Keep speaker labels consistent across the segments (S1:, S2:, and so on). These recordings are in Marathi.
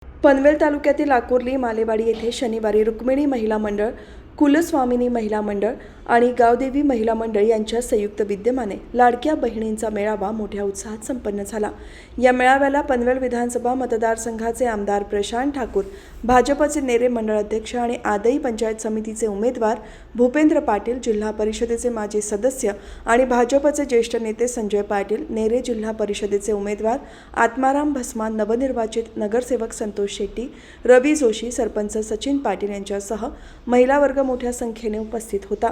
S1: पनवेल तालुक्यातील आकुर्ली मालेवाडी येथे शनिवारी रुक्मिणी महिला मंडळ, कुलस्वामिनी महिला मंडळ आणि गावदेवी महिला मंडळ यांच्या संयुक्त विद्यमाने लाडक्या बहिणींचा मेळावा मोठ्या उत्साहात संपन्न झाला। या मेळाव्याला पनवेल विधानसभा मतदारसंघाचे आमदार प्रशांत ठाकूर, भाजपचे नेरे मंडळ अध्यक्ष आणि आदई पंचायत समितीचे उमेदवार भूपेंद्र पाटील, जिल्हा परिषदेचे माजी सदस्य आणि भाजपचे ज्येष्ठ नेते संजय पाटील, नेरे जिल्हा परिषदेचे उमेदवार आत्माराम भस्मान, नवनिर्वाचित नगरसेवक संतोष शेट्टी, रवी जोशी, सरपंच सचिन पाटील यांच्यासह महिला वर्ग मोठ्या संख्येने उपस्थित होता।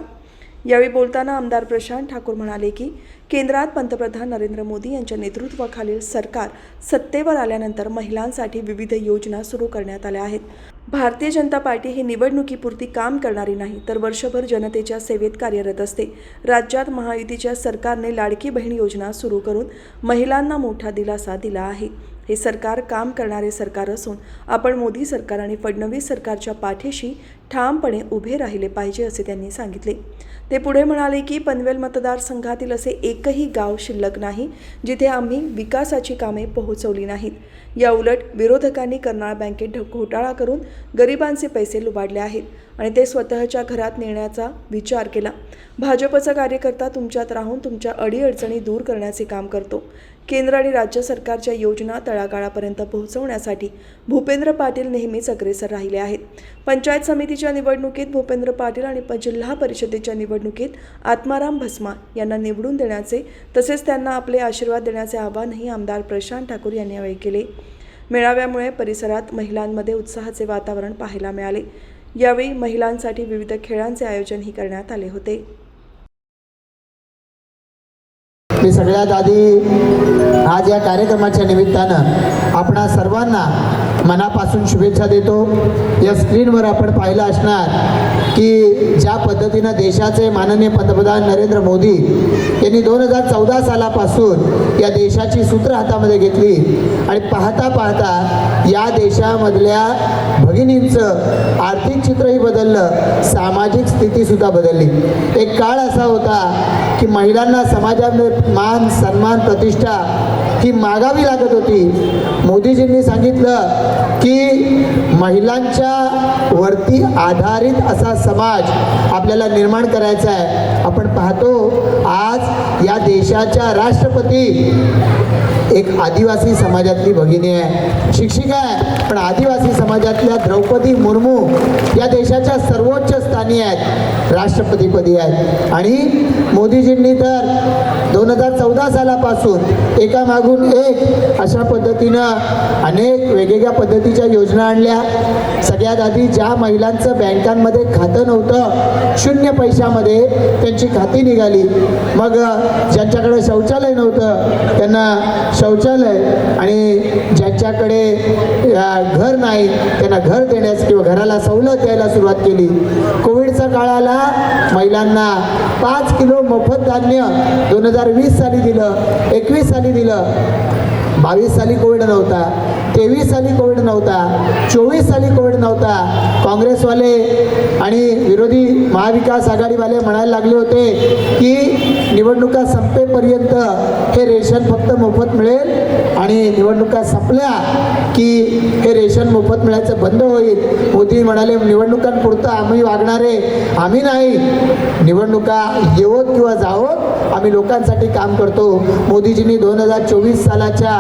S1: यावेळी बोलताना आमदार प्रशांत ठाकूर म्हणाले की केंद्रात पंतप्रधान नरेंद्र मोदी यांच्या नेतृत्वाखालील सरकार सत्तेवर आल्यानंतर महिलांसाठी विविध योजना सुरू करण्यात आल्या आहेत। भारतीय जनता पार्टी ही निवडणुकीपुरती काम करणारी नाही, तर वर्षभर जनतेच्या सेवेत कार्यरत असते। राज्यात महायुतीच्या सरकारने लाडकी बहीण योजना सुरू करून महिलांना मोठा दिलासा दिला आहे। हे सरकार काम करणारे सरकार असून आपण मोदी सरकार आणि फडणवीस सरकारच्या पाठीशी ठामपणे उभे राहिले पाहिजे, असे त्यांनी सांगितले। ते पुढे म्हणाले की पनवेल मतदारसंघातील असे एकही गाव शिल्लक नाही जिथे आम्ही विकासाची कामे पोहोचवली नाहीत। या उलट विरोधकांनी कर्नाळ बँकेत घोटाळा करून गरिबांचे पैसे लुबाडले आहेत आणि ते स्वतःच्या घरात नेण्याचा विचार केला। भाजपचा कार्यकर्ता तुमच्यात राहून तुमच्या अडीअडचणी दूर करण्याचे काम करतो। केंद्र आणि राज्य सरकारच्या योजना तळागाळापर्यंत पोहोचवण्यासाठी भूपेंद्र पाटील नेहमीच अग्रेसर राहिले आहेत। पंचायत समितीच्या निवडणुकीत भूपेंद्र पाटील आणि जिल्हा परिषदेच्या निवडणुकीत आत्माराम भस्मान यांना निवडून देण्याचे तसेच त्यांना आपले आशीर्वाद देण्याचे आवाहनही आमदार प्रशांत ठाकूर यांनी यावेळी केले। मेळाव्यामुळे परिसरात महिलांमध्ये उत्साहाचे वातावरण पाहायला मिळाले। यावेळी महिलांसाठी विविध खेळांचे आयोजनही करण्यात आले होते।
S2: मी सगळ्यात आधी आज या कार्यक्रमाच्या निमित्तानं आपणा सर्वांना मनापासून शुभेच्छा देतो। या स्क्रीनवर आपण पाहिलं असणार की ज्या पद्धतीनं देशाचे माननीय पंतप्रधान नरेंद्र मोदी यांनी 2014 सालापासून या देशाची सूत्र हातामध्ये घेतली आणि पाहता पाहता या देशामधल्या भगिनींचं आर्थिक चित्रही बदललं, सामाजिक स्थितीसुद्धा बदलली। एक काळ असा होता की महिलांना समाजामध्ये मान, सन्मान, प्रतिष्ठा ही मागावी लागत होती। मोदीजींनी सांगितलं की महिलांच्या वरती आधारित असा समाज आपल्याला निर्माण करायचा आहे। आपण पाहतो आज या देशाच्या राष्ट्रपती एक आदिवासी समाजातली भगिनी आहे, शिक्षिका आहे, पण आदिवासी समाजातल्या द्रौपदी मुर्मू या देशाच्या सर्वोच्च स्थानी आहेत, राष्ट्रपतीपदी आहेत। आणि मोदीजींनी तर 2014 सालापासून एकामागून एक अशा पद्धतीनं अनेक वेगवेगळ्या पद्धतीच्या योजना आणल्या। सगळ्यात आधी ज्या महिलांचं बँकांमध्ये खातं नव्हतं, 0 पैशामध्ये त्यांची खाती निघाली। मग ज्यांच्याकडे शौचालय नव्हतं त्यांना शौचालय, आणि ज्यांच्याकडे घर नाही त्यांना घर देण्यास किंवा घराला सवलत द्यायला सुरुवात केली। कोविडचा काळ आला, महिलांना 5 किलो मोफत धान्य 2020 साली दिलं, 21 साली दिलं, 22 साली कोविड नव्हता, 23 साली कोविड नव्हता, 24 साली कोविड नव्हता। काँग्रेसवाले आणि विरोधी महाविकास आघाडीवाले म्हणायला लागले होते की निवडणुका संपेपर्यंत हे रेशन फक्त मोफत मिळेल आणि निवडणुका संपल्या की हे रेशन मोफत मिळायचं बंद होईल। मोदी म्हणाले निवडणुकांपुरतं आम्ही वागणारे आम्ही नाही, निवडणुका येवोत किंवा जावोत आम्ही लोकांसाठी काम करतो। मोदीजींनी 2024 सालाच्या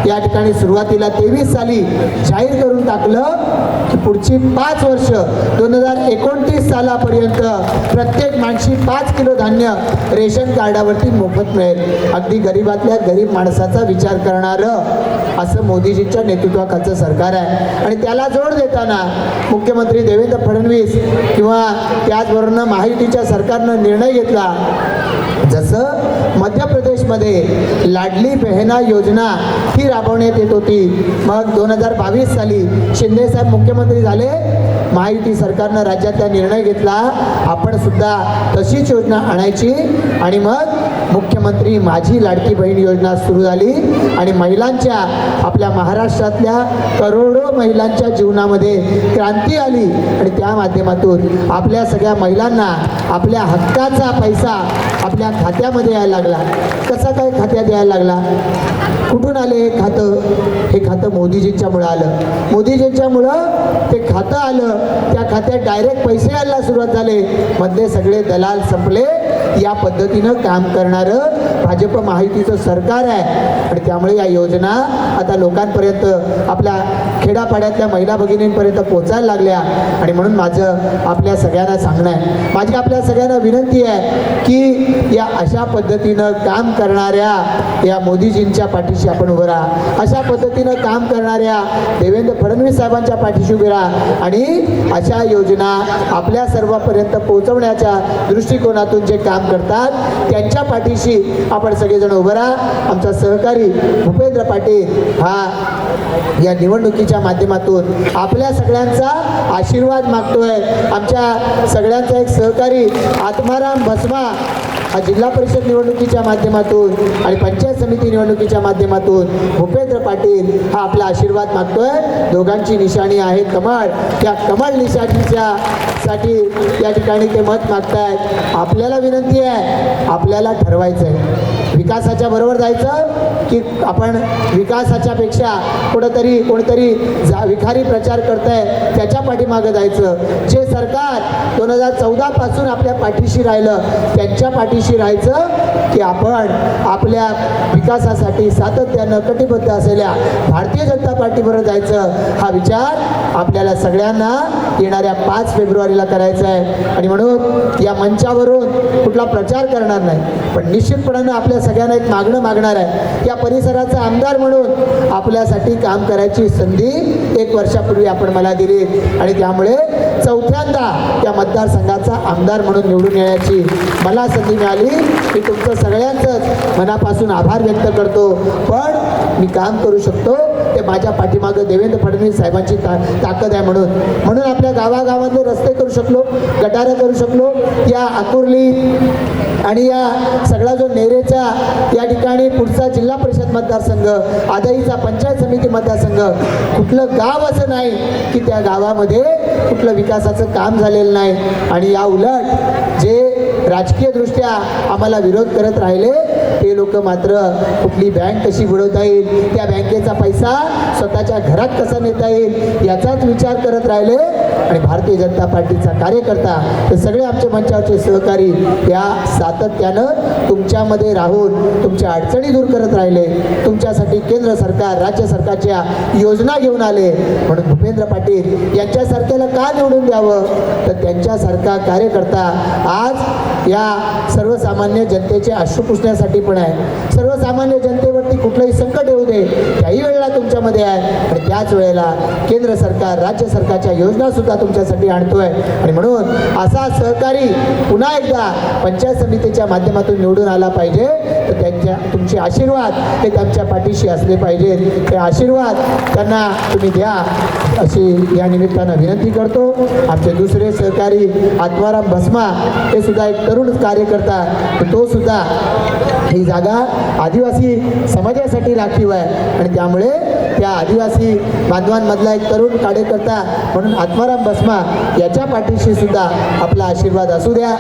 S2: या ठिकाणी सुरुवातीला 23 साली जाहीर करून टाकलं की पुढची 5 वर्ष 2029 सालापर्यंत प्रत्येक माणशी 5 किलो धान्य रेशन कार्डावरती मोफत मिळेल। अगदी गरीबातल्या गरीब माणसाचा विचार करणारं असं मोदीजींच्या नेतृत्वाखालचं सरकार आहे। आणि त्याला जोड देताना मुख्यमंत्री देवेंद्र फडणवीस किंवा त्याचबरोबर महायुतीच्या सरकारनं निर्णय घेतला, जसं मध्य प्रदेशमध्ये लाडली बहना योजना ही राबवण्यात येत होती। मग 2022 साली शिंदेसाहेब मुख्यमंत्री झाले, महायुती सरकारनं राज्यातला निर्णय घेतला आपण सुद्धा तशीच योजना आणायची आणि मग मुख्यमंत्री माझी लाडकी बहीण योजना सुरू झाली आणि महिलांच्या, आपल्या महाराष्ट्रातल्या करोडो महिलांच्या जीवनामध्ये क्रांती आली आणि त्या माध्यमातून आपल्या सगळ्या महिलांना आपल्या हक्काचा पैसा आपल्या खात्यामध्ये यायला लागला। कसा काय खात्यात यायला लागला? कुठून आले हे खातं? हे खातं मोदीजींच्यामुळं आलं. मोदीजींच्यामुळं ते खातं आलं. त्या खात्यात डायरेक्ट पैसे यायला सुरुवात झाले. मधले सगळे दलाल संपले. या पद्धतीनं काम करणारं भाजप महायुतीचं सरकार आहे आणि त्यामुळे या योजना आता लोकांपर्यंत, आपल्या खेडापाड्यातल्या महिला भगिनींपर्यंत पोचायला लागल्या. आणि म्हणून माझं आपल्या सगळ्यांना सांगणं आहे, माझी आपल्या सगळ्यांना विनंती आहे की या अशा पद्धतीनं काम करणाऱ्या या मोदीजींच्या पाठीशी आपण उभं राहा. अशा पद्धतीनं काम करणाऱ्या देवेंद्र फडणवीस साहेबांच्या पाठीशी उभे राहा आणि अशा योजना आपल्या सर्वांपर्यंत पोहोचवण्याच्या दृष्टिकोनातून जे काम करतात त्यांच्या पाठीशी आपण सगळेजण उभं राहा. आमचा सहकारी भूपेंद्र पाटील हा या निवडणुकीच्या माध्यमातून आपल्या सगळ्यांचा आशीर्वाद मागतोय. आमच्या सगळ्यांचा एक सहकारी आत्माराम भस्मा हा जिल्हा परिषद निवडणुकीच्या माध्यमातून आणि पंचायत समिती निवडणुकीच्या माध्यमातून भूपेंद्र पाटील हा आपला आशीर्वाद मागतोय. दोघांची निशाणी आहे कमळ. त्या कमळ निशाणीच्या साठी या ठिकाणी ते मत मागतायत. आपल्याला विनंती आहे, आपल्याला ठरवायचं आहे विकासाच्या बरोबर जायचं की आपण विकासाच्या पेक्षा कोणतरी विखारी प्रचार करतंय त्याच्या पाठीमागं जायचं. जे सरकार 2014 पासून आपल्या पाठीशी राहिलं त्यांच्या पाठीशी राहायचं की आपण आपल्या विकासासाठी सातत्यानं कटिबद्ध असलेल्या भारतीय जनता पार्टीबरोबर जायचं. हा विचार आपल्याला सगळ्यांना येणाऱ्या 5 फेब्रुवारीला करायचा आहे. आणि म्हणून या मंचावरून कुठला प्रचार करणार नाही, पण निश्चितपणानं आपल्या सगळ्यांना एक मागणं मागणार आहे. या परिसराचा आमदार म्हणून आपल्यासाठी काम करायची संधी 1 वर्षापूर्वी आपण मला दिली आणि त्यामुळे चौथ्यांदा या मतदारसंघाचा आमदार म्हणून निवडून येण्याची मला संधी मिळाली. मी तुमचं सगळ्यांचंच मनापासून आभार व्यक्त करतो. पण मी काम करू शकतो ते माझ्या पाठीमागं देवेंद्र फडणवीस साहेबांची ताकद आहे. म्हणून आपल्या गावागावांचे रस्ते करू शकलो, गटारं करू शकलो. या आकुर्ली आणि या सगळा जो नेरेचा या ठिकाणी पुढचा जिल्हा परिषद मतदारसंघ, आदाईचा पंचायत समिती मतदारसंघ, कुठलं गाव असं नाही की त्या गावामध्ये कुठलं विकासाचं काम झालेलं नाही. आणि या उलट जे राजकीयदृष्ट्या आम्हाला विरोध करत राहिले ते लोक मात्र कुठली बँक कशी बुडवता येईल, त्या बँकेचा पैसा स्वतःच्या घरात कसा नेता येईल याचाच विचार करत राहिले. आणि भारतीय जनता पार्टीचा कार्यकर्ता हे सगळे आमचे मंचावरचे सहकारी या सातत्यानं तुमच्यामध्ये राहून तुमच्या अडचणी दूर करत राहिले. तुमच्यासाठी केंद्र सरकार, राज्य सरकारच्या योजना घेऊन आले. म्हणून भूपेंद्र पाटील यांच्यासारख्याला का निवडून द्यावं, तर त्यांच्यासारखा कार्यकर्ता आज या सर्वसामान्य जनतेचे अश्रू पुसण्यासाठी पण आहे. सर्वसामान्य जनतेवरती कुठलंही संकट येऊ दे त्याही वेळेला तुमच्यामध्ये आहे. आणि त्याच वेळेला केंद्र सरकार, राज्य सरकारच्या योजना सुद्धा तुमच्यासाठी आणतोय. आणि म्हणून असा सहकारी पुन्हा एकदा पंचायत समितीच्या माध्यमातून निवडून आला पाहिजे तर तुमचे आशीर्वाद हे त्यांच्या पाठीशी असले पाहिजेत. ते आशीर्वाद त्यांना तुम्ही द्या अशी या निमित्तानं विनंती करतो. आमचे दुसरे सहकारी आत्माराम भस्मा हे सुद्धा एक तरुण कार्यकर्ता, तो सुद्धा ही जागा आदिवासी समाजासाठी राखीव आहे आणि त्यामुळे त्या आदिवासी बांधवांमधला एक तरुण कार्यकर्ता म्हणून आत्माराम भस्मा याच्या पाठीशी सुद्धा आपला आशीर्वाद असू द्या.